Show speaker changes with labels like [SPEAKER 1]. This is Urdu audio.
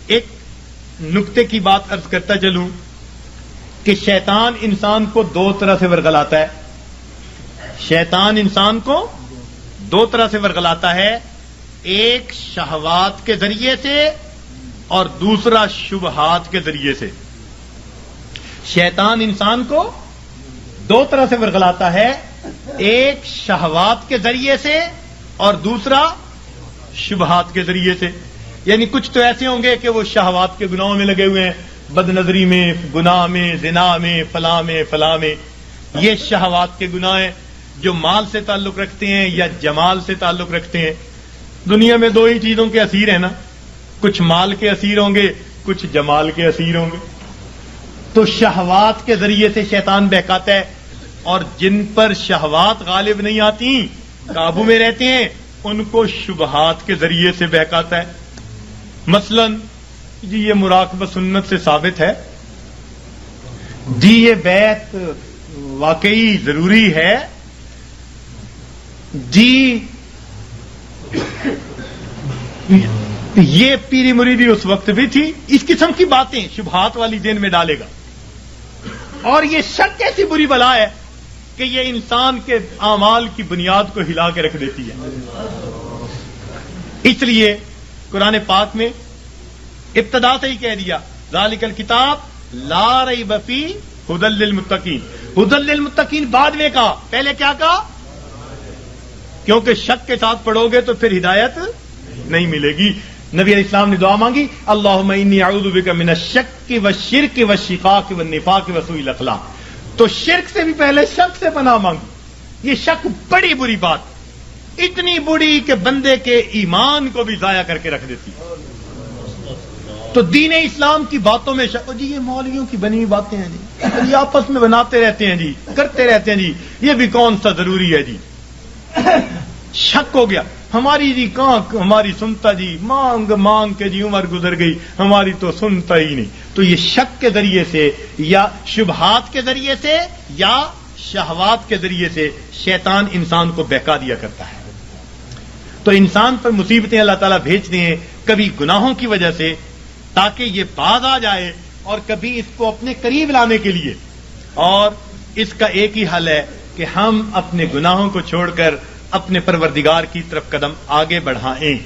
[SPEAKER 1] ایک نکتے کی بات عرض کرتا چلوں کہ شیطان انسان کو دو طرح سے ورغلاتا ہے. شیطان انسان کو دو طرح سے ورغلاتا ہے، ایک شہوات کے ذریعے سے اور دوسرا شبہات کے ذریعے سے. شیطان انسان کو دو طرح سے ورغلاتا ہے، ایک شہوات کے ذریعے سے اور دوسرا شبہات کے ذریعے سے. یعنی کچھ تو ایسے ہوں گے کہ وہ شہوات کے گناہوں میں لگے ہوئے ہیں، بد نظری میں، گناہ میں، زنا میں، فلاں میں. یہ شہوات کے گناہ ہیں جو مال سے تعلق رکھتے ہیں یا جمال سے تعلق رکھتے ہیں. دنیا میں دو ہی چیزوں کے اسیر ہیں نا، کچھ مال کے اسیر ہوں گے، کچھ جمال کے اسیر ہوں گے. تو شہوات کے ذریعے سے شیطان بہکاتا ہے، اور جن پر شہوات غالب نہیں آتی، قابو میں رہتے ہیں، ان کو شبہات کے ذریعے سے بہکاتا ہے. مثلا جی یہ مراقبہ سنت سے ثابت ہے، جی یہ بیعت واقعی ضروری ہے، جی یہ پیری مریدی اس وقت بھی تھی. اس قسم کی باتیں شبہات والی ذہن میں ڈالے گا. اور یہ شک ایسی بری بلا ہے کہ یہ انسان کے اعمال کی بنیاد کو ہلا کے رکھ دیتی ہے. اس لیے قرآن پاک میں ابتدا سے ہی کہہ دیا ذالک الکتاب لا ریب فیہ ھدی للمتقین. ھدی للمتقین بعد میں کہا، پہلے کیا کہا؟ کیونکہ شک کے ساتھ پڑھو گے تو پھر ہدایت نہیں ملے گی. نبی علیہ السلام نے دعا مانگی اللہم انی اعوذ بک من الشک والشرک والشقاق والنفاق وسوء الاخلاق. تو شرک سے بھی پہلے شک سے پناہ مانگی. یہ شک بڑی بری بات، اتنی بری کہ بندے کے ایمان کو بھی ضائع کر کے رکھ دیتی. تو دین اسلام کی باتوں میں شک، جی یہ مولویوں کی بنی ہوئی باتیں ہیں جی، یہ آپس میں بناتے رہتے ہیں جی، کرتے رہتے ہیں جی، یہ بھی کون سا ضروری ہے جی. شک ہو گیا، ہماری جی کہاں ہماری سنتا جی، مانگ مانگ کے جی عمر گزر گئی، ہماری تو سنتا ہی نہیں. تو یہ شک کے ذریعے سے یا شبہات کے ذریعے سے یا شہوات کے ذریعے سے شیطان انسان کو بہکا دیا کرتا ہے. تو انسان پر مصیبتیں اللہ تعالیٰ بھیجتے ہیں، کبھی گناہوں کی وجہ سے تاکہ یہ باز آ جائے، اور کبھی اس کو اپنے قریب لانے کے لیے. اور اس کا ایک ہی حل ہے کہ ہم اپنے گناہوں کو چھوڑ کر اپنے پروردگار کی طرف قدم آگے بڑھائیں.